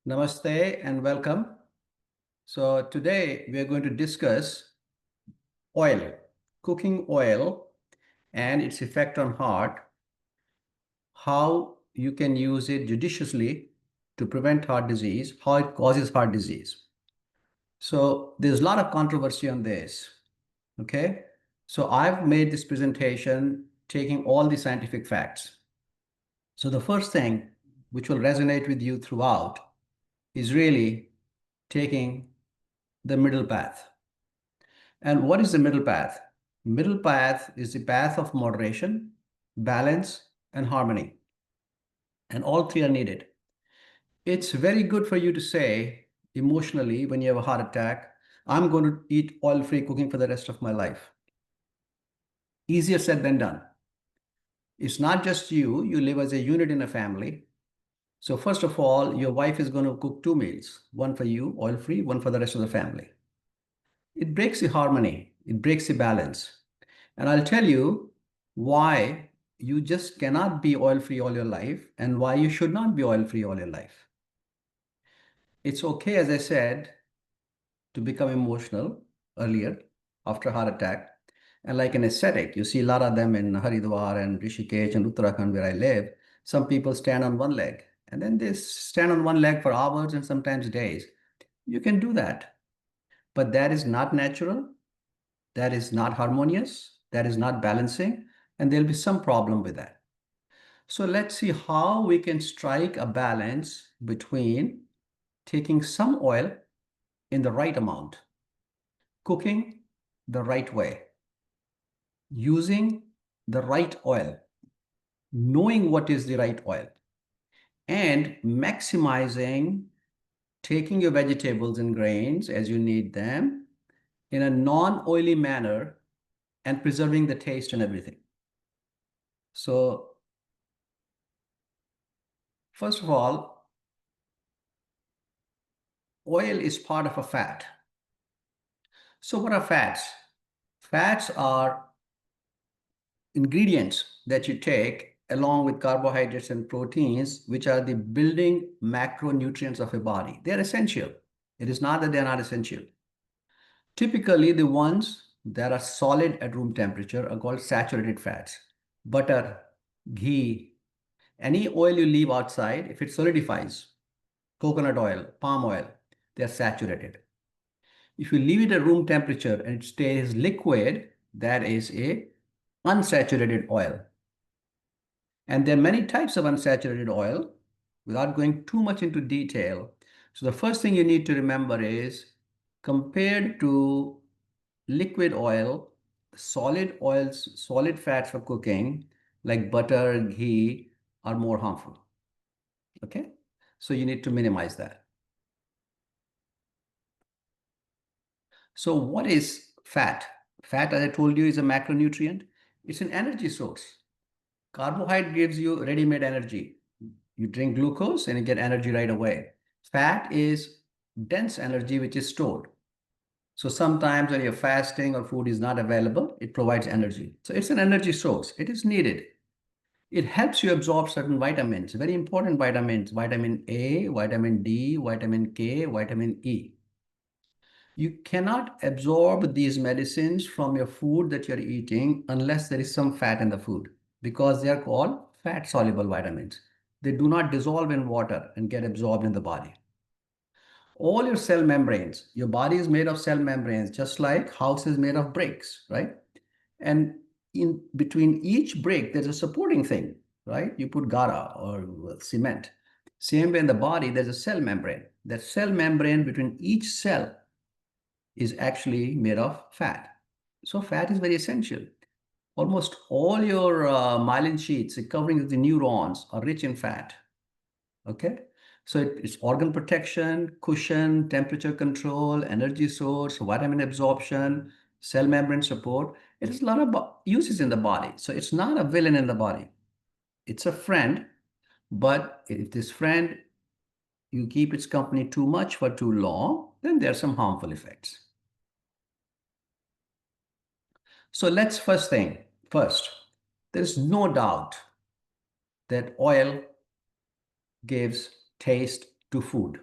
Namaste and welcome. So today we are going to discuss oil, cooking oil and its effect on heart, how you can use it judiciously to prevent heart disease, how it causes heart disease. So there's a lot of controversy on this, okay? So I've made this presentation taking all the scientific facts. So the first thing which will resonate with you throughout is really taking the middle path. And what is the middle path? Middle path is the path of moderation, balance, and harmony. And all three are needed. It's very good for you to say emotionally when you have a heart attack, I'm going to eat oil-free cooking for the rest of my life. Easier said than done. It's not just you, you live as a unit in a family. So first of all, your wife is going to cook 2 meals, one for you, oil-free, one for the rest of the family. It breaks the harmony, it breaks the balance. And I'll tell you why you just cannot be oil-free all your life and why you should not be oil-free all your life. It's okay, as I said, to become emotional earlier after a heart attack. And like an ascetic, you see a lot of them in Haridwar and Rishikesh and Uttarakhand where I live. Some people stand on one leg and then they stand on one leg for hours and sometimes days. You can do that, but that is not natural. That is not harmonious. That is not balancing. And there'll be some problem with that. So let's see how we can strike a balance between taking some oil in the right amount, cooking the right way, using the right oil, knowing what is the right oil, and maximizing taking your vegetables and grains as you need them in a non-oily manner and preserving the taste and everything. So first of all, oil is part of a fat. So what are fats? Fats are ingredients that you take along with carbohydrates and proteins, which are the building macronutrients of a body. They're essential. It is not that they're not essential. Typically, the ones that are solid at room temperature are called saturated fats. Butter, ghee, any oil you leave outside, if it solidifies, coconut oil, palm oil, they're saturated. If you leave it at room temperature and it stays liquid, that is a unsaturated oil. And there are many types of unsaturated oil without going too much into detail. So the first thing you need to remember is compared to liquid oil, solid oils, solid fats for cooking, like butter, ghee, are more harmful. Okay? So you need to minimize that. So what is fat? Fat, as I told you, is a macronutrient. It's an energy source. Carbohydrate gives you ready-made energy. You drink glucose and you get energy right away. Fat is dense energy which is stored. So sometimes when you're fasting or food is not available, it provides energy. So it's an energy source. It is needed. It helps you absorb certain vitamins, very important vitamins, vitamin A, vitamin D, vitamin K, vitamin E. You cannot absorb these medicines from your food that you're eating unless there is some fat in the food because they are called fat-soluble vitamins. They do not dissolve in water and get absorbed in the body. All your cell membranes, your body is made of cell membranes, just like house is made of bricks, right? And in between each brick, there's a supporting thing, right? You put gara or cement. Same way in the body, there's a cell membrane. That cell membrane between each cell is actually made of fat. So fat is very essential. Almost all your myelin sheets covering the neurons are rich in fat. Okay? So it's organ protection, cushion, temperature control, energy source, vitamin absorption, cell membrane support. It has a lot of uses in the body. So it's not a villain in the body. It's a friend, but if this friend, you keep its company too much for too long, then there are some harmful effects. So let's first, there's no doubt that oil gives taste to food.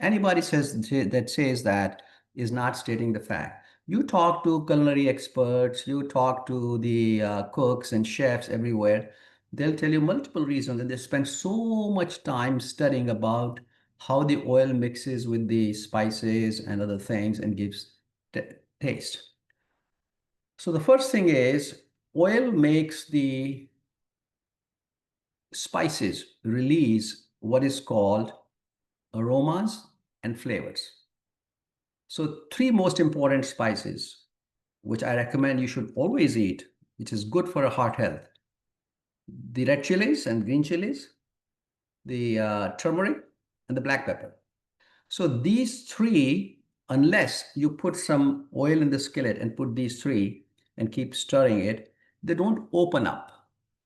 Anybody says that is not stating the fact. You talk to culinary experts, you talk to the cooks and chefs everywhere. They'll tell you multiple reasons, and they spend so much time studying about how the oil mixes with the spices and other things and gives taste. So the first thing is oil makes the spices release what is called aromas and flavors. So three most important spices, which I recommend you should always eat, which is good for heart health. The red chilies and green chilies, the turmeric, and the black pepper. So these three, unless you put some oil in the skillet and put these three and keep stirring it, they don't open up.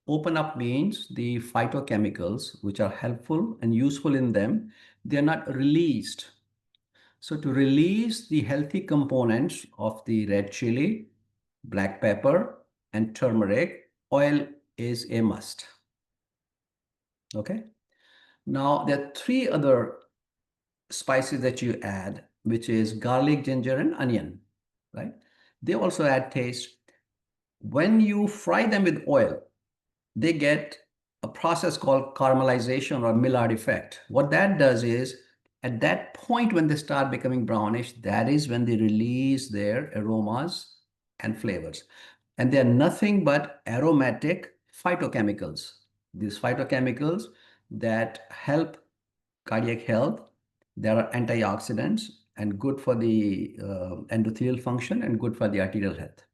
Open up means the phytochemicals, which are helpful and useful in them, they're not released. So to release the healthy components of the red chili, black pepper, and turmeric, oil is a must. Okay. Now there are three other spices that you add, which is garlic, ginger, and onion, right? They also add taste. When you fry them with oil, they get a process called caramelization or Maillard effect. What that does is, at that point when they start becoming brownish, that is when they release their aromas and flavors. And they're nothing but aromatic phytochemicals. These phytochemicals that help cardiac health, there are antioxidants and good for the endothelial function and good for the arterial health.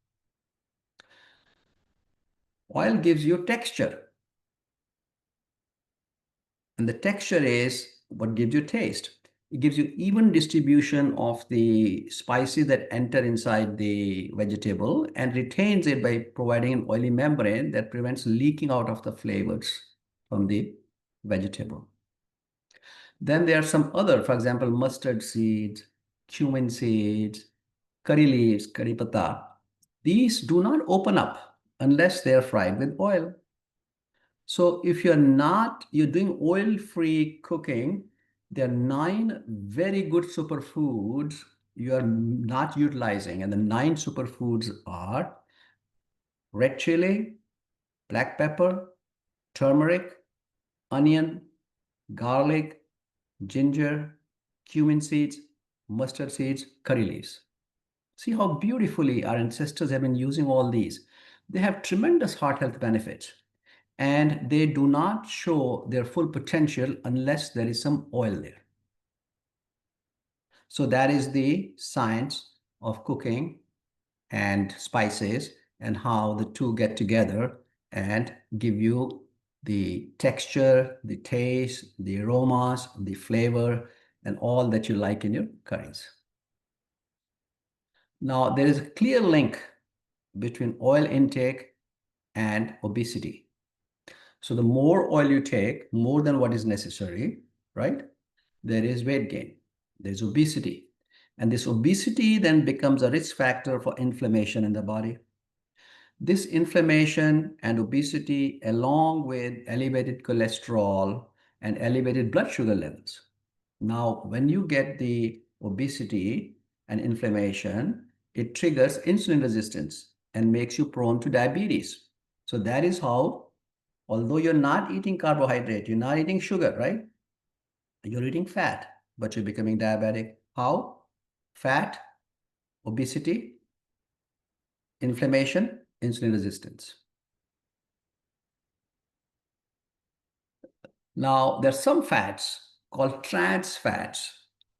Oil gives you texture. And the texture is what gives you taste. It gives you even distribution of the spices that enter inside the vegetable and retains it by providing an oily membrane that prevents leaking out of the flavors from the vegetable. Then there are some other, for example, mustard seeds, cumin seeds, curry leaves, curry pata. These do not open up unless they are fried with oil. So if you're doing oil-free cooking, there are 9 very good superfoods you are not utilizing. And the 9 superfoods are red chili, black pepper, turmeric, onion, garlic, ginger, cumin seeds, mustard seeds, curry leaves. See how beautifully our ancestors have been using all these. They have tremendous heart health benefits, and they do not show their full potential unless there is some oil there. So that is the science of cooking and spices and how the two get together and give you the texture, the taste, the aromas, the flavor, and all that you like in your curries. Now, there is a clear link between oil intake and obesity. So the more oil you take, more than what is necessary, right? There is weight gain, there's obesity. And this obesity then becomes a risk factor for inflammation in the body. This inflammation and obesity, along with elevated cholesterol and elevated blood sugar levels. Now, when you get the obesity and inflammation, it triggers insulin resistance and makes you prone to diabetes. So that is how, although you're not eating carbohydrate, you're not eating sugar, right? You're eating fat, but you're becoming diabetic. How? Fat, obesity, inflammation, insulin resistance. Now, there are some fats called trans fats.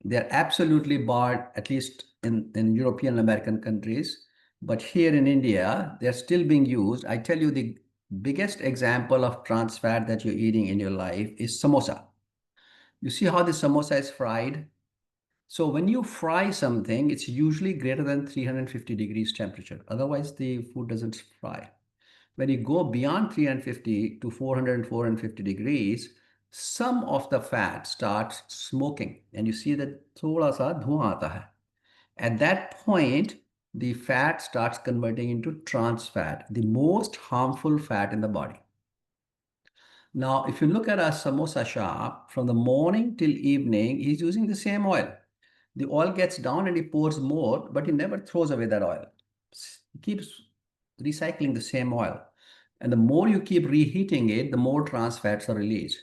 They're absolutely barred, at least in European and American countries. But here in India, they're still being used. I tell you, the biggest example of trans fat that you're eating in your life is samosa. You see how the samosa is fried? So when you fry something, it's usually greater than 350 degrees temperature. Otherwise, the food doesn't fry. When you go beyond 350 to 400 and 450 degrees, some of the fat starts smoking. And you see that thoda sa धुआं आता है. At that point, the fat starts converting into trans fat, the most harmful fat in the body. Now, if you look at a samosa shop, from the morning till evening, he's using the same oil. The oil gets down and he pours more, but he never throws away that oil. He keeps recycling the same oil. And the more you keep reheating it, the more trans fats are released.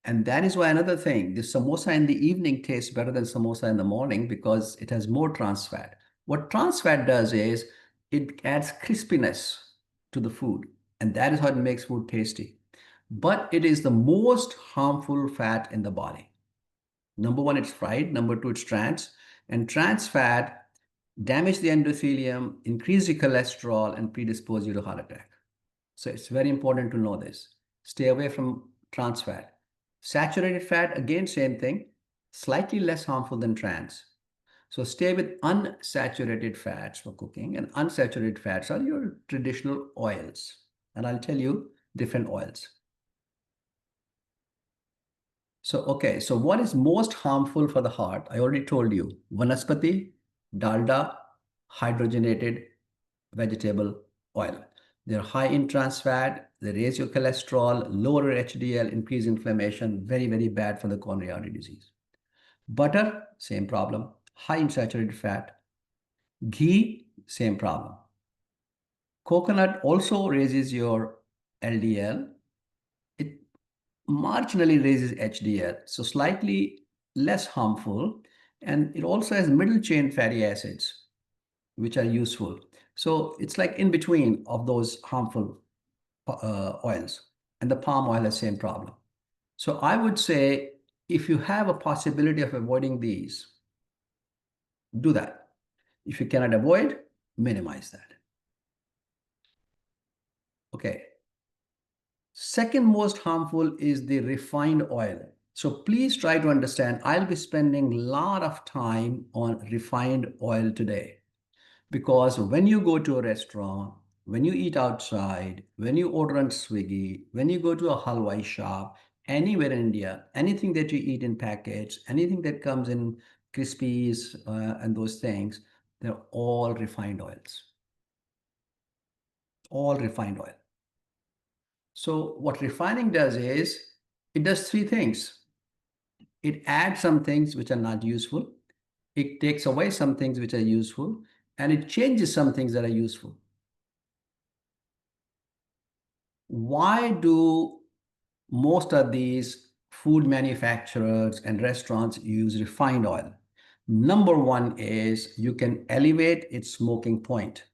And that is why another thing, the samosa in the evening tastes better than samosa in the morning because it has more trans fat. What trans fat does is it adds crispiness to the food, and that is how it makes food tasty. But it is the most harmful fat in the body. Number one, it's fried. Number two, it's trans. And trans fat damage the endothelium, increase the cholesterol, and predispose you to heart attack. So it's very important to know this. Stay away from trans fat. Saturated fat, again, same thing, slightly less harmful than trans. So stay with unsaturated fats for cooking, and unsaturated fats are your traditional oils. And I'll tell you different oils. So what is most harmful for the heart? I already told you, vanaspati, dalda, hydrogenated vegetable oil. They're high in trans fat, they raise your cholesterol, lower your HDL, increase inflammation, very, very bad for the coronary artery disease. Butter, same problem, high in saturated fat. Ghee, same problem. Coconut also raises your LDL. It marginally raises HDL, so slightly less harmful. And it also has middle chain fatty acids, which are useful. So it's like in between of those harmful oils. And the palm oil has the same problem. So I would say if you have a possibility of avoiding these, do that. If you cannot avoid, minimize that. Okay. Second most harmful is the refined oil. So please try to understand, I'll be spending a lot of time on refined oil today. Because when you go to a restaurant, when you eat outside, when you order on Swiggy, when you go to a halwai shop, anywhere in India, anything that you eat in packets, anything that comes in Crispies and those things, they're all refined oils. All refined oil. So what refining does is, it does three things. It adds some things which are not useful. It takes away some things which are useful, and it changes some things that are useful. Why do most of these food manufacturers and restaurants use refined oil? Number one is you can elevate its smoking point.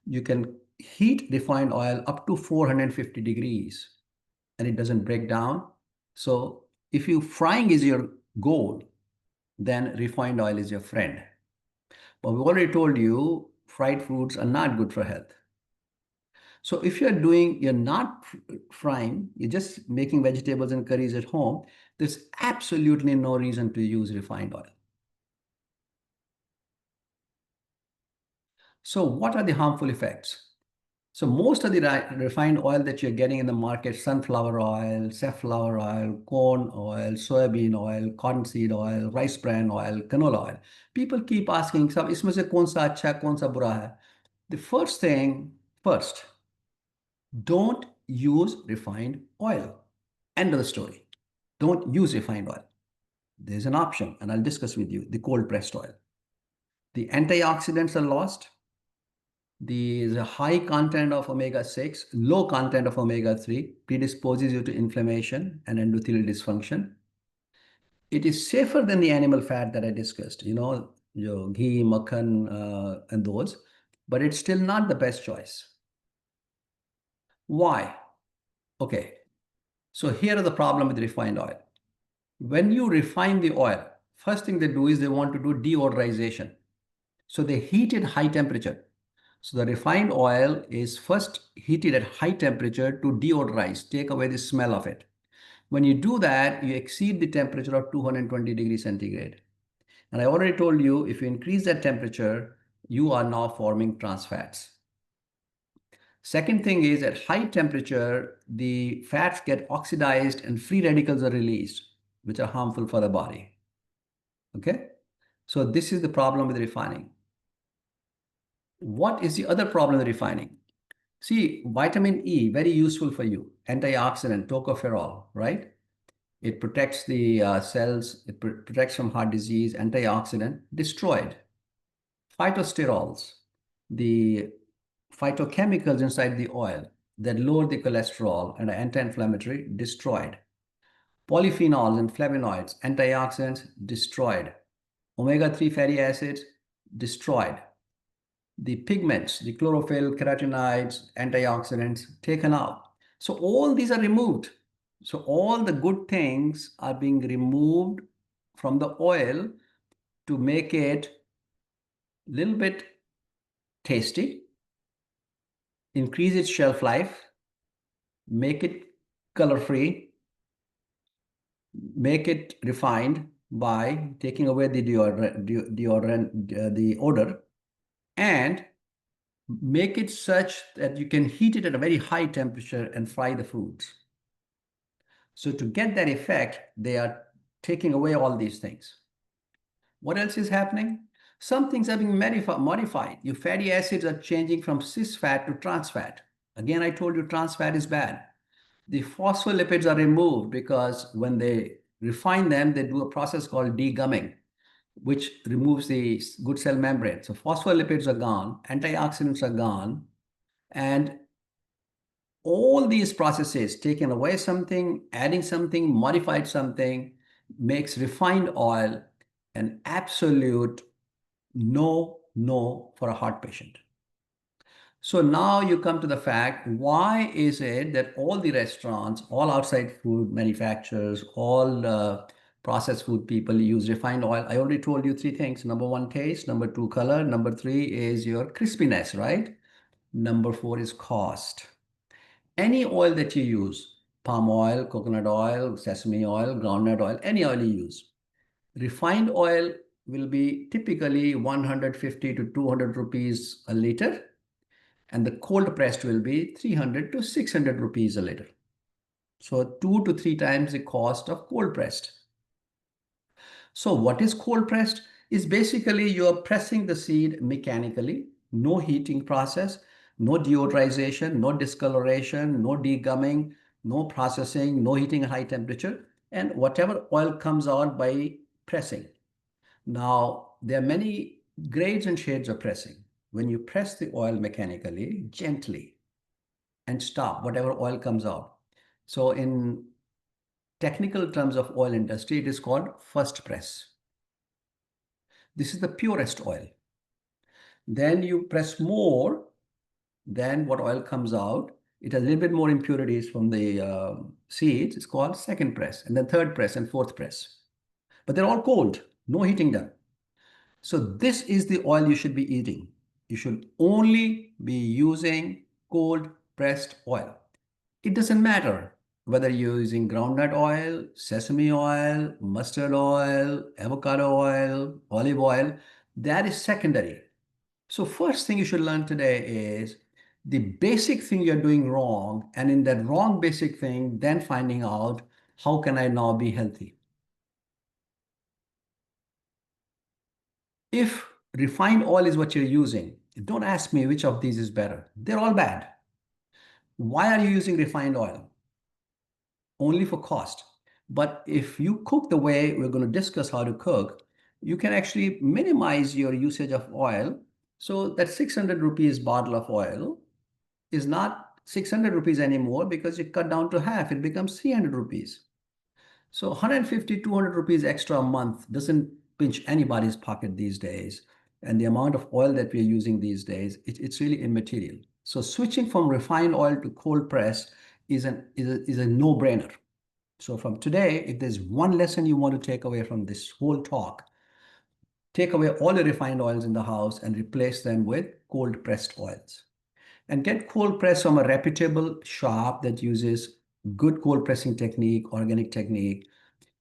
You can heat refined oil up to 450 degrees and it doesn't break down. So if you frying is your goal, then refined oil is your friend. But we already told you fried foods are not good for health. So if you're not frying, you're just making vegetables and curries at home, there's absolutely no reason to use refined oil. So what are the harmful effects? So most of the refined oil that you're getting in the market, sunflower oil, safflower oil, corn oil, soybean oil, cottonseed oil, rice bran oil, canola oil. People keep asking, "Sab, isme se kaun sa acha, kaun sa bura hai?" The first, don't use refined oil. End of the story. Don't use refined oil. There's an option, and I'll discuss with you the cold pressed oil. The antioxidants are lost. The high content of omega-6, low content of omega-3 predisposes you to inflammation and endothelial dysfunction. It is safer than the animal fat that I discussed, your ghee, makhan, and those, but it's still not the best choice. Why? Okay, so here are the problem with refined oil. When you refine the oil, first thing they do is they want to do deodorization. So they heat it high temperature. So the refined oil is first heated at high temperature to deodorize, take away the smell of it. When you do that, you exceed the temperature of 220 degrees centigrade. And I already told you, if you increase that temperature, you are now forming trans fats. Second thing is at high temperature, the fats get oxidized and free radicals are released, which are harmful for the body. Okay? So this is the problem with refining. What is the other problem with refining? See, vitamin E, very useful for you. Antioxidant, tocopherol, right? It protects the cells, it protects from heart disease, antioxidant, destroyed. Phytosterols, the phytochemicals inside the oil that lower the cholesterol and are anti-inflammatory, destroyed. Polyphenols and flavonoids, antioxidants, destroyed. Omega-3 fatty acids, destroyed. The pigments, the chlorophyll, carotenoids, antioxidants, taken out. So all these are removed. So all the good things are being removed from the oil to make it a little bit tasty, increase its shelf life, make it color-free, make it refined by taking away the the odor, and make it such that you can heat it at a very high temperature and fry the foods. So to get that effect, they are taking away all these things. What else is happening? Some things are being modified. Your fatty acids are changing from cis fat to trans fat. Again, I told you trans fat is bad. The phospholipids are removed because when they refine them, they do a process called degumming, which removes the good cell membrane. So phospholipids are gone, antioxidants are gone, and all these processes, taking away something, adding something, modified something, makes refined oil an absolute no for a heart patient. So now you come to the fact, why is it that all the restaurants, all outside food manufacturers, all processed food people use refined oil? I already told you three things. Number one, taste. Number two, color. Number three is your crispiness, right? Number four is cost. Any oil that you use, palm oil, coconut oil, sesame oil, groundnut oil, any oil you use, refined oil will be typically 150 to 200 rupees a liter, and the cold pressed will be 300 to 600 rupees a liter. So 2 to 3 times the cost of cold pressed. So what is cold pressed? Is basically you're pressing the seed mechanically, no heating process, no deodorization, no discoloration, no degumming, no processing, no heating at high temperature, and whatever oil comes out by pressing. Now, there are many grades and shades of pressing. When you press the oil mechanically, gently, and stop whatever oil comes out. So in technical terms of oil industry, it is called first press. This is the purest oil. Then you press more than what oil comes out. It has a little bit more impurities from the seeds. It's called second press, and then third press and fourth press. But they're all cold, no heating done. So this is the oil you should be eating. You should only be using cold pressed oil. It doesn't matter whether you're using groundnut oil, sesame oil, mustard oil, avocado oil, olive oil. That is secondary. So first thing you should learn today is the basic thing you're doing wrong, and in that wrong basic thing, then finding out how can I now be healthy. If refined oil is what you're using, don't ask me which of these is better. They're all bad. Why are you using refined oil? Only for cost. But if you cook the way we're going to discuss how to cook, you can actually minimize your usage of oil. So that 600 rupees bottle of oil is not 600 rupees anymore because you cut down to half. It becomes 300 rupees. So 150, 200 rupees extra a month doesn't pinch anybody's pocket these days. And the amount of oil that we're using these days, it's really immaterial. So switching from refined oil to cold press is a no-brainer. So from today, if there's one lesson you want to take away from this whole talk, take away all the refined oils in the house and replace them with cold pressed oils. And get cold press from a reputable shop that uses good cold pressing technique, organic technique.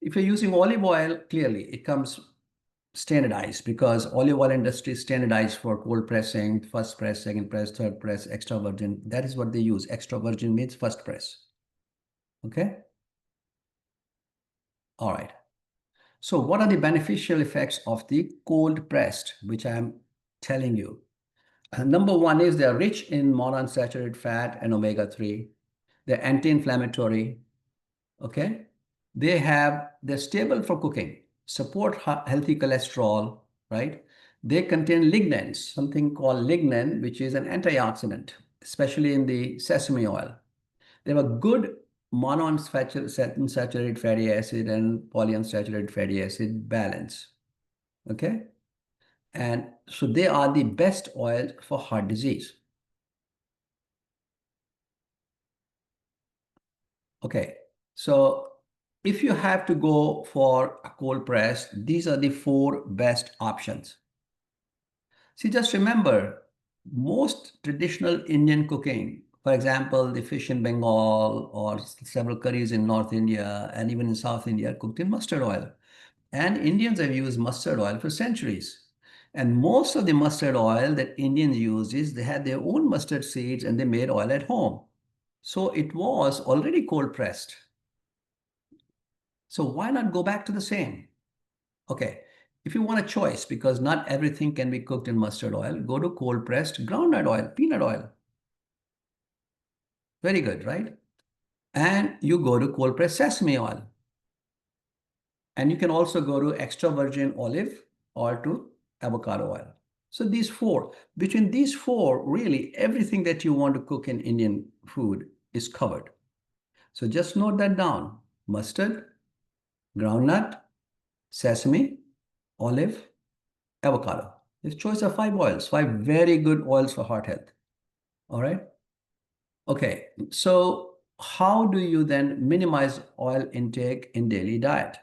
If you're using olive oil, clearly it comes standardized because olive oil industry is standardized for cold pressing, first press, second press, third press, extra virgin. That is what they use. Extra virgin means first press. Okay. All right. So what are the beneficial effects of the cold pressed, which I am telling you? Number one is they're rich in monounsaturated fat and omega-3. They're anti-inflammatory. Okay. They're stable for cooking, support healthy cholesterol, right? They contain lignans, something called lignan, which is an antioxidant, especially in the sesame oil. They have a good monounsaturated fatty acid and polyunsaturated fatty acid balance. Okay. And so they are the best oils for heart disease. Okay. So if you have to go for a cold press, these are the four best options. See, just remember, most traditional Indian cooking, for example, the fish in Bengal or several curries in North India and even in South India, are cooked in mustard oil. And Indians have used mustard oil for centuries. And most of the mustard oil that Indians use is they had their own mustard seeds and they made oil at home. So it was already cold pressed. So why not go back to the same? Okay, if you want a choice, because not everything can be cooked in mustard oil, go to cold pressed groundnut oil, peanut oil. Very good, right? And you go to cold pressed sesame oil. And you can also go to extra virgin olive or to avocado oil. So these four, between these four, really everything that you want to cook in Indian food is covered. So just note that down. Mustard, groundnut, sesame, olive, avocado. This choice of five oils, five very good oils for heart health. All right. Okay. So how do you then minimize oil intake in daily diet?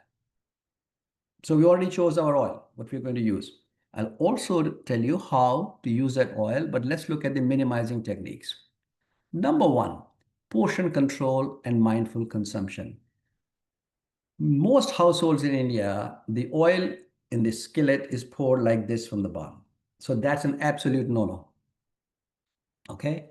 So we already chose our oil, what we're going to use. I'll also tell you how to use that oil, but let's look at the minimizing techniques. Number one, portion control and mindful consumption. Most households in India, the oil in the skillet is poured like this from the bottom. So that's an absolute no-no. Okay?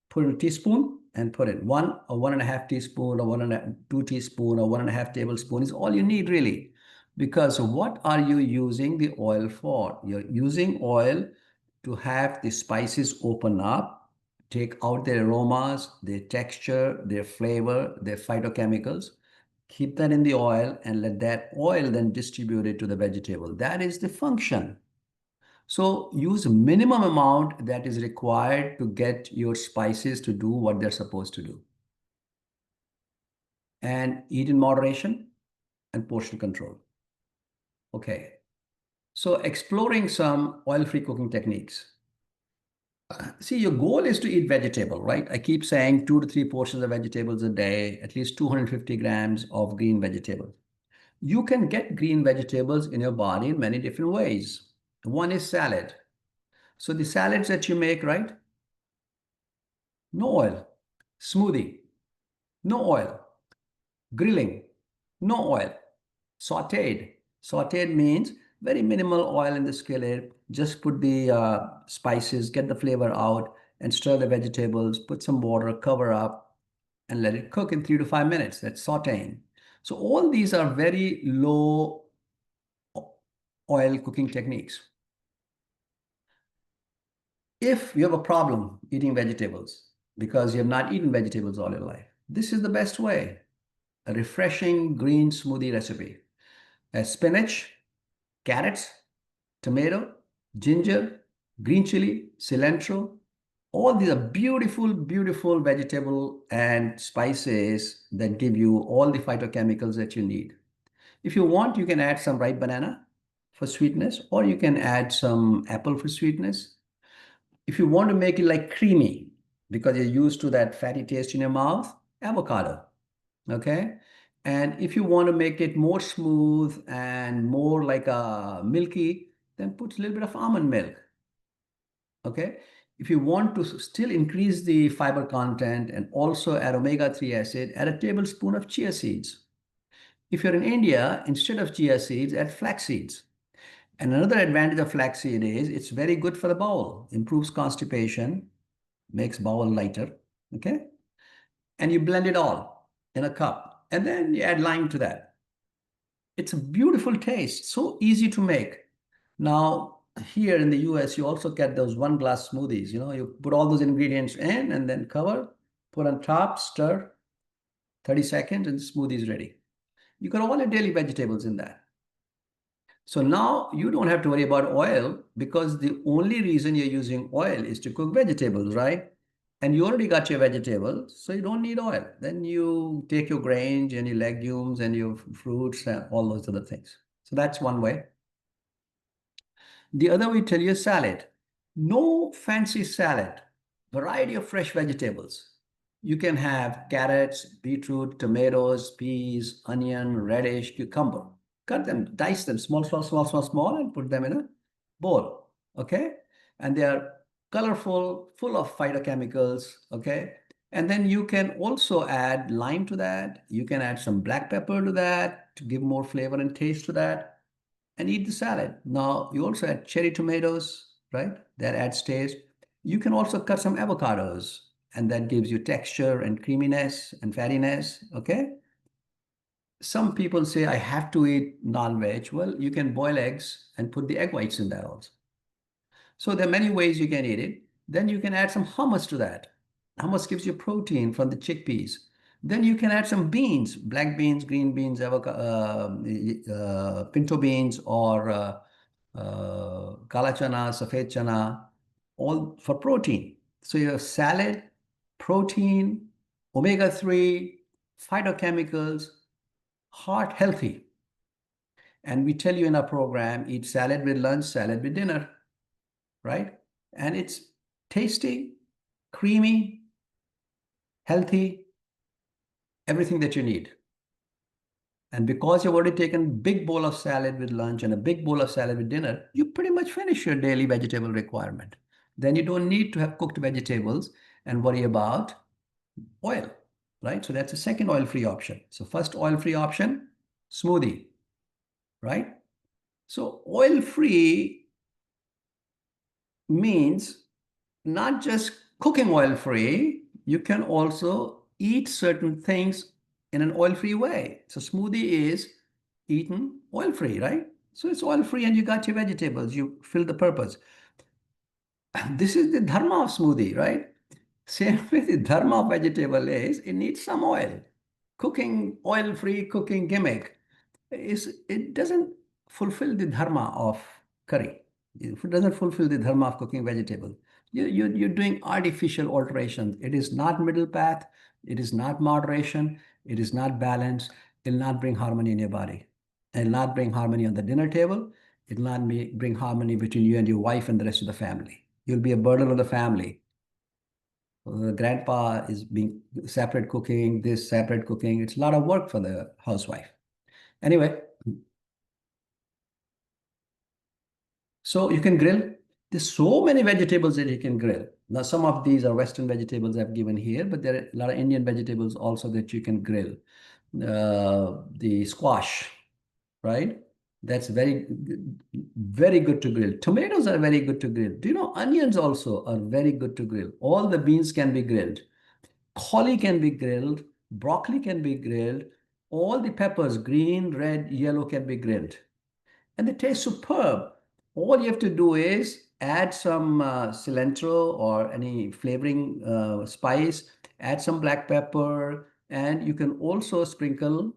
Put in a teaspoon and put in 1 or 1.5 teaspoon or 2 teaspoon or 1.5 tablespoon is all you need really. Because what are you using the oil for? You're using oil to have the spices open up, take out their aromas, their texture, their flavor, their phytochemicals. Keep that in the oil and let that oil then distribute it to the vegetable. That is the function. So use minimum amount that is required to get your spices to do what they're supposed to do. And eat in moderation and portion control. Okay. So exploring some oil-free cooking techniques. See, your goal is to eat vegetable, right? I keep saying 2 to 3 portions of vegetables a day, at least 250 grams of green vegetables. You can get green vegetables in your body in many different ways. One is salad. So the salads that you make, right? No oil. Smoothie, no oil. Grilling, no oil. Sauteed. Sauteed means very minimal oil in the skillet. Just put the spices, get the flavor out, and stir the vegetables, put some water, cover up, and let it cook in 3 to 5 minutes. That's sauteing. So all these are very low oil cooking techniques. If you have a problem eating vegetables because you have not eaten vegetables all your life, this is the best way. A refreshing green smoothie recipe. Spinach, carrots, tomato, ginger, green chili, cilantro. All these are beautiful, beautiful vegetable and spices that give you all the phytochemicals that you need. If you want, you can add some ripe banana for sweetness, or you can add some apple for sweetness. If you want to make it like creamy, because you're used to that fatty taste in your mouth, avocado. Okay. And if you want to make it more smooth and more like a milky, then put a little bit of almond milk. Okay. If you want to still increase the fiber content and also add omega-3 acid, add a tablespoon of chia seeds. If you're in India, instead of chia seeds, add flax seeds. And another advantage of flaxseed is it's very good for the bowel, improves constipation, makes bowel lighter. Okay. And you blend it all in a cup. And then you add lime to that. It's a beautiful taste, so easy to make. Now, here in the US, you also get those 1 glass smoothies. You put all those ingredients in and then cover, put on top, stir, 30 seconds, and the smoothie is ready. You got all your daily vegetables in that. So now you don't have to worry about oil because the only reason you're using oil is to cook vegetables, right? And you already got your vegetables, so you don't need oil. Then you take your grains and your legumes and your fruits and all those other things. So that's one way. The other we tell you is salad. No fancy salad, variety of fresh vegetables. You can have carrots, beetroot, tomatoes, peas, onion, radish, cucumber. Cut them, dice them small, small, small, small, small, and put them in a bowl. Okay. And they are colorful, full of phytochemicals. Okay. And then you can also add lime to that. You can add some black pepper to that to give more flavor and taste to that and eat the salad. Now, you also add cherry tomatoes, right? That adds taste. You can also cut some avocados, and that gives you texture and creaminess and fattiness, okay? Some people say, I have to eat non-veg. Well, you can boil eggs and put the egg whites in that also. So there are many ways you can eat it. Then you can add some hummus to that. Hummus gives you protein from the chickpeas. Then you can add some beans, black beans, green beans, pinto beans, or kala chana, safed chana, all for protein. So you have salad, protein, omega-3, phytochemicals, heart healthy. And we tell you in our program, eat salad with lunch, salad with dinner, right? And it's tasty, creamy, healthy, everything that you need. And because you've already taken a big bowl of salad with lunch and a big bowl of salad with dinner, you pretty much finish your daily vegetable requirement. Then you don't need to have cooked vegetables and worry about oil, right? So that's the second oil-free option. So first oil-free option, smoothie, right? So oil-free means not just cooking oil-free, you can also eat certain things in an oil-free way. So smoothie is eaten oil-free, right? So it's oil-free and you got your vegetables, you fill the purpose. This is the dharma of smoothie, right? Same way the dharma of vegetable is, it needs some oil. Cooking oil-free cooking gimmick it doesn't fulfill the dharma of curry. It doesn't fulfill the dharma of cooking vegetable. You're doing artificial alterations. It is not middle path. It is not moderation. It is not balance. It will not bring harmony in your body. It will not bring harmony on the dinner table. It will not bring harmony between you and your wife and the rest of the family. You'll be a burden on the family. The grandpa is being separate cooking, this separate cooking. It's a lot of work for the housewife. Anyway, so you can grill. There's so many vegetables that you can grill. Now, some of these are Western vegetables I've given here, but there are a lot of Indian vegetables also that you can grill. The squash, right? That's very good to grill. Tomatoes are very good to grill. Do you know onions also are very good to grill? All the beans can be grilled. Cauli can be grilled. Broccoli can be grilled. All the peppers, green, red, yellow, can be grilled. And they taste superb. All you have to do is add some cilantro or any flavoring spice, add some black pepper, and you can also sprinkle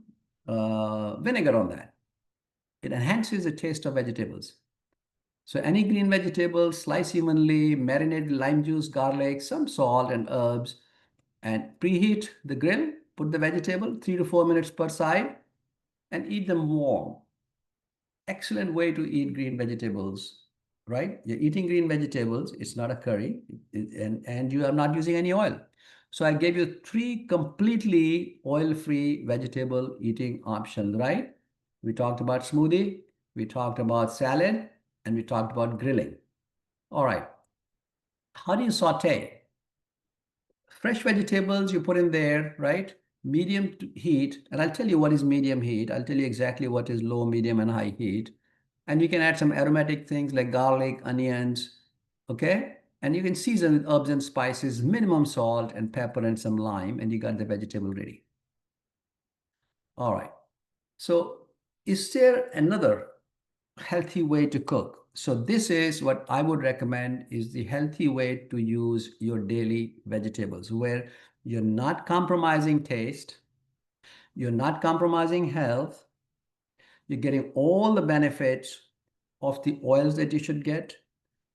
vinegar on that. It enhances the taste of vegetables. So any green vegetable, slice evenly, marinate with lime juice, garlic, some salt and herbs, and preheat the grill. Put the vegetable 3 to 4 minutes per side and eat them warm. Excellent way to eat green vegetables, right? You're eating green vegetables. It's not a curry, and you are not using any oil. So I gave you 3 completely oil-free vegetable eating options, right? We talked about smoothie, we talked about salad, and we talked about grilling. All right. How do you saute? Fresh vegetables you put in there, right? Medium heat, and I'll tell you what is medium heat. I'll tell you exactly what is low, medium, and high heat. And you can add some aromatic things like garlic, onions, okay? And you can season with herbs and spices, minimum salt and pepper and some lime, and you got the vegetable ready. All right. So is there another healthy way to cook? So this is what I would recommend is the healthy way to use your daily vegetables, where you're not compromising taste, you're not compromising health, you're getting all the benefits of the oils that you should get,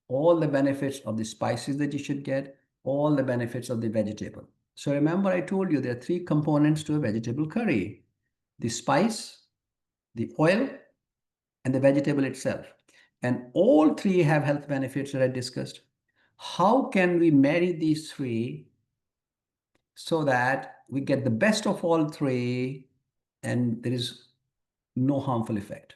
all the benefits of the spices that you should get, all the benefits of the vegetable. So remember, I told you there are three components to a vegetable curry: the spice, the oil, and the vegetable itself. And all three have health benefits that I discussed. How can we marry these three so that we get the best of all three and there is no harmful effect?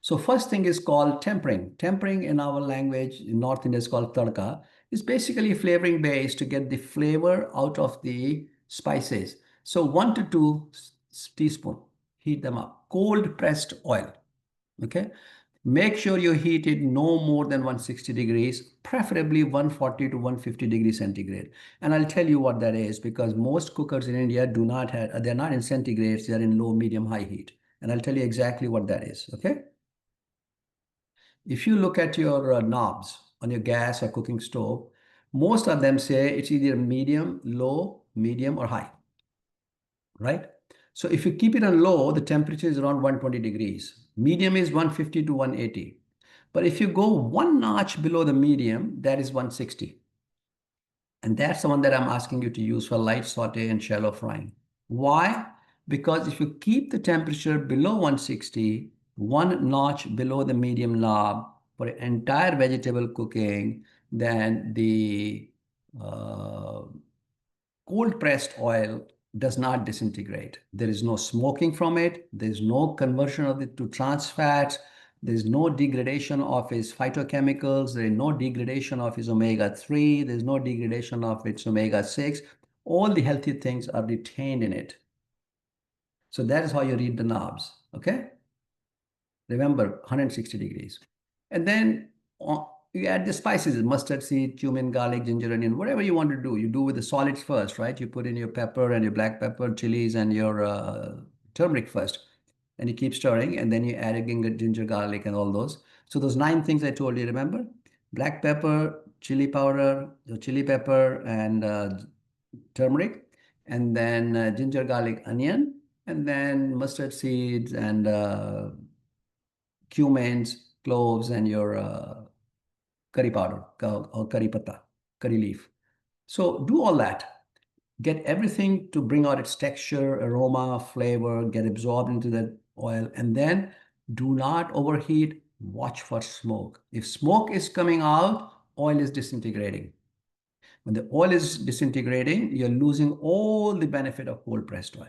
So first thing is called tempering. Tempering in our language, in North India, is called tadka. It's basically flavoring base to get the flavor out of the spices. So 1 to 2 teaspoon, heat them up. Cold pressed oil, okay? Make sure you heat it no more than 160 degrees, preferably 140 to 150 degrees centigrade. And I'll tell you what that is because most cookers in India do not have, they're not in centigrades, they're in low, medium, high heat. And I'll tell you exactly what that is, okay? If you look at your knobs on your gas or cooking stove, most of them say it's either medium, low, medium, or high, right? So if you keep it on low, the temperature is around 120 degrees. Medium is 150 to 180. But if you go one notch below the medium, that is 160. And that's the one that I'm asking you to use for light saute and shallow frying. Why? Because if you keep the temperature below 160, one notch below the medium knob for entire vegetable cooking, then the uh, cold pressed oil does not disintegrate. There is no smoking from it. There's no conversion of it to trans fats. There's no degradation of its phytochemicals. There is no degradation of its omega-3. There's no degradation of its omega-6. All the healthy things are retained in it. So that is how you read the knobs, okay? Remember, 160 degrees. And then you add the spices, mustard seed, cumin, garlic, ginger, onion, whatever you want to do. You do with the solids first, right? You put in your pepper and your black pepper, chilies, and your turmeric first. And you keep stirring, and then you add again ginger, garlic, and all those. So those 9 things I told you, remember? Black pepper, chili powder, chili pepper, and turmeric, and then ginger, garlic, onion, and then mustard seeds and cumins, cloves, and your curry powder or curry patta, curry leaf. So do all that. Get everything to bring out its texture, aroma, flavor, get absorbed into the oil, and then do not overheat. Watch for smoke. If smoke is coming out, oil is disintegrating. When the oil is disintegrating, you're losing all the benefit of cold pressed oil.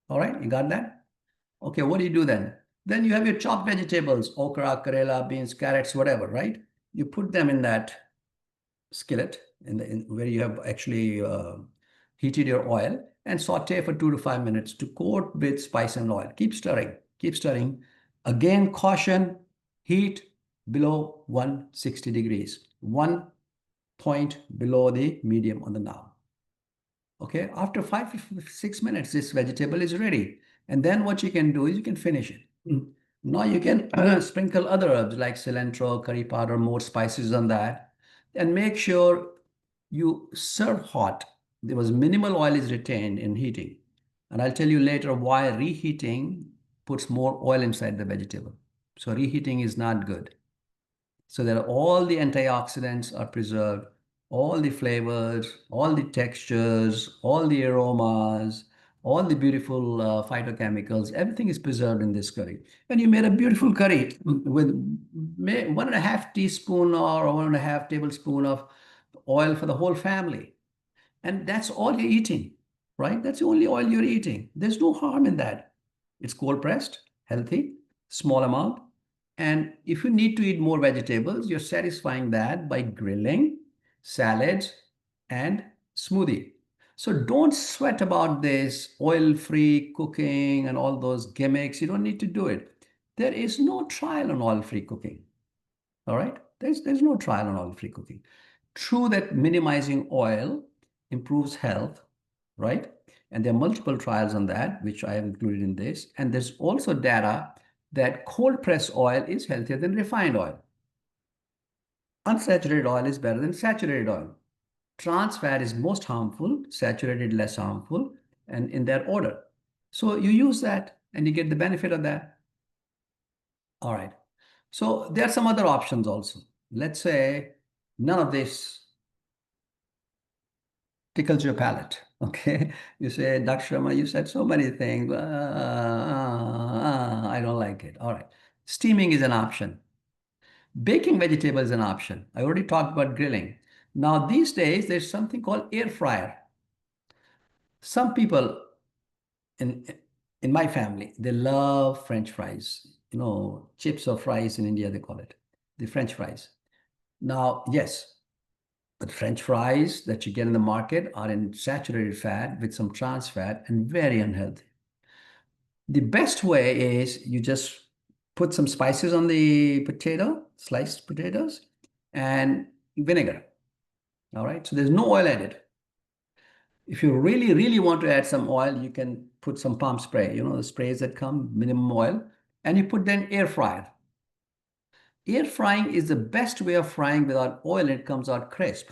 All right, you got that? Okay, what do you do then? Then you have your chopped vegetables, okra, karela, beans, carrots, whatever, right? You put them in that skillet where you have actually heated your oil and saute for 2 to 5 minutes to coat with spice and oil. Keep stirring, keep stirring. Again, caution, heat below 160 degrees, 1 point below the medium on the knob. Okay, after 5 to 6 minutes, this vegetable is ready. And then what you can do is you can finish it. Now you can sprinkle other herbs like cilantro, curry powder, more spices on that. And make sure you serve hot. There was minimal oil is retained in heating. And I'll tell you later why reheating puts more oil inside the vegetable. So reheating is not good. So that all the antioxidants are preserved, all the flavors, all the textures, all the aromas, all the beautiful phytochemicals, everything is preserved in this curry. And you made a beautiful curry with 1.5 teaspoon or 1.5 tablespoon of oil for the whole family. And that's all you're eating, right? That's the only oil you're eating. There's no harm in that. It's cold pressed, healthy, small amount. And if you need to eat more vegetables, you're satisfying that by grilling, salads, and smoothie. So don't sweat about this oil-free cooking and all those gimmicks. You don't need to do it. There is no trial on oil-free cooking. All right? There's no trial on oil-free cooking. True that minimizing oil improves health, right? And there are multiple trials on that, which I have included in this. And there's also data that cold pressed oil is healthier than refined oil. Unsaturated oil is better than saturated oil. Trans fat is most harmful, saturated less harmful, and in that order. So you use that and you get the benefit of that. All right. So there are some other options also. Let's say none of this tickles your palate. Okay. You say, Dr. Sharma, you said so many things. I don't like it. All right. Steaming is an option. Baking vegetable is an option. I already talked about grilling. Now, these days, there's something called air fryer. Some people in in my family, they love French fries. You know, chips or fries in India, they call it the French fries. Now, yes, but French fries that you get in the market are in saturated fat with some trans fat and very unhealthy. The best way is you just put some spices on the potato, sliced potatoes, and vinegar. All right. So there's no oil added. If you really, really want to add some oil, you can put some palm spray, you know, the sprays that come, minimum oil, and you put then air fryer. Air frying is the best way of frying without oil and it comes out crisp.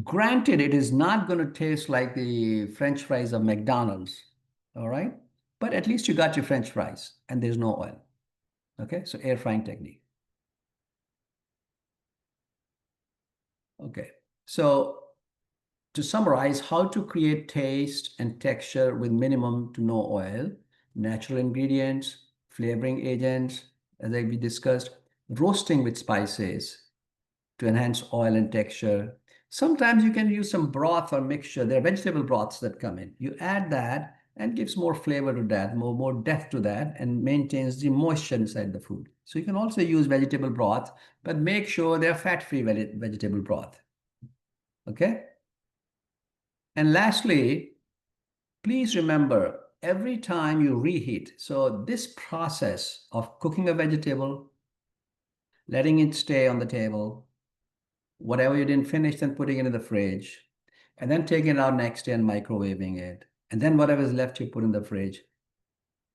Granted, it is not going to taste like the French fries of McDonald's, all right? But at least you got your French fries and there's no oil. Okay, so air frying technique. Okay, so to summarize, how to create taste and texture with minimum to no oil, natural ingredients, flavoring agents, as we discussed, roasting with spices to enhance oil and texture. Sometimes you can use some broth or mixture. There are vegetable broths that come in. You add that and gives more flavor to that, more depth to that, and maintains the moisture inside the food. So you can also use vegetable broth, but make sure they're fat-free vegetable broth. Okay? And lastly, please remember every time you reheat, so this process of cooking a vegetable, letting it stay on the table, whatever you didn't finish, then putting it in the fridge, and then taking it out next day and microwaving it, and then whatever is left you put in the fridge,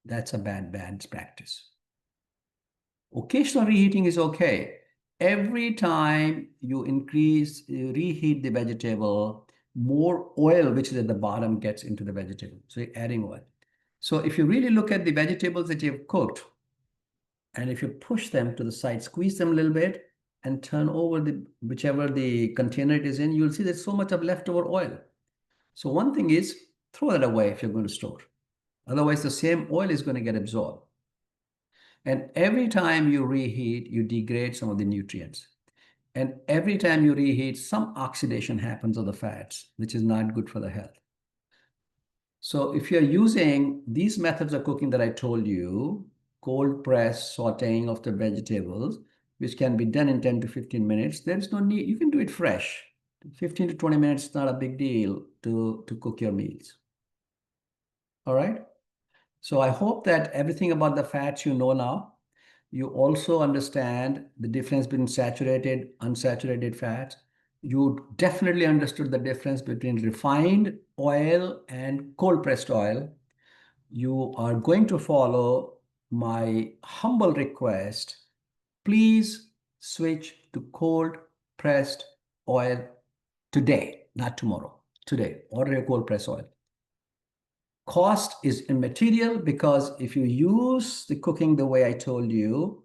that's a bad practice. Occasional reheating is okay. Every time you reheat the vegetable, more oil, which is at the bottom, gets into the vegetable. So you're adding oil. So if you really look at the vegetables that you've cooked, and if you push them to the side, squeeze them a little bit, and turn over whichever the container it is in, you'll see there's so much of leftover oil. So one thing is throw that away if you're going to store. Otherwise, the same oil is going to get absorbed. And every time you reheat, you degrade some of the nutrients. And every time you reheat, some oxidation happens of the fats, which is not good for the health. So if you're using these methods of cooking that I told you, cold press sauteing of the vegetables, which can be done in 10 to 15 minutes, there's no need. You can do it fresh. 15 to 20 minutes is not a big deal to cook your meals. All right. So I hope that everything about the fats you know now. You also understand the difference between saturated, unsaturated fats. You definitely understood the difference between refined oil and cold pressed oil. You are going to follow my humble request. Please switch to cold pressed oil today, not tomorrow. Today, order a cold pressed oil. Cost is immaterial because if you use the cooking the way I told you,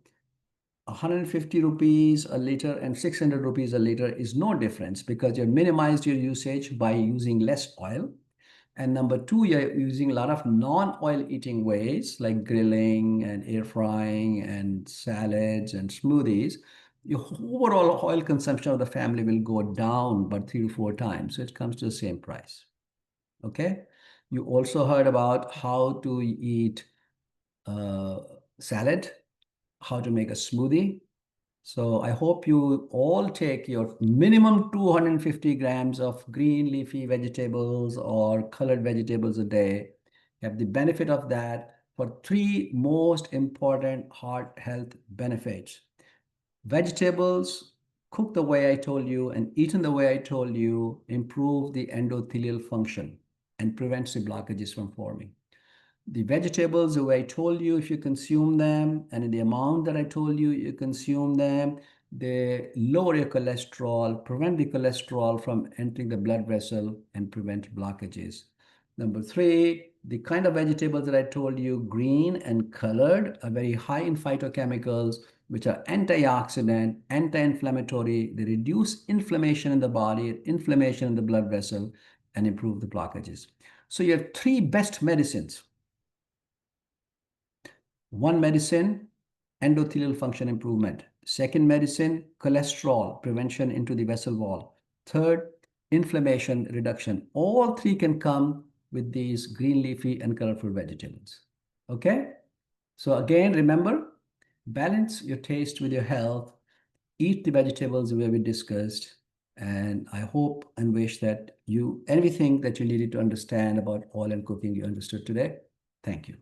150 rupees a liter and 600 rupees a liter is no difference because you've minimized your usage by using less oil. And number two, you're using a lot of non-oil eating ways like grilling and air frying and salads and smoothies. Your overall oil consumption of the family will go down by 3 to 4 times. So it comes to the same price. Okay. You also heard about how to eat salad, how to make a smoothie. So I hope you all take your minimum 250 grams of green leafy vegetables or colored vegetables a day. Have the benefit of that for three most important heart health benefits. Vegetables cooked the way I told you and eaten the way I told you improve the endothelial function and prevents the blockages from forming. The vegetables, the way I told you, if you consume them and in the amount that I told you, you consume them, they lower your cholesterol, prevent the cholesterol from entering the blood vessel and prevent blockages. Number three, the kind of vegetables that I told you, green and colored, are very high in phytochemicals, which are antioxidant, anti-inflammatory. They reduce inflammation in the body, inflammation in the blood vessel, and improve the blockages. So you have three best medicines. One medicine, endothelial function improvement. Second medicine, cholesterol prevention into the vessel wall. Third, inflammation reduction. All three can come with these green leafy and colorful vegetables. Okay? So again, remember, balance your taste with your health. Eat the vegetables the way we discussed. And I hope and wish that everything that you needed to understand about oil and cooking, you understood today. Thank you.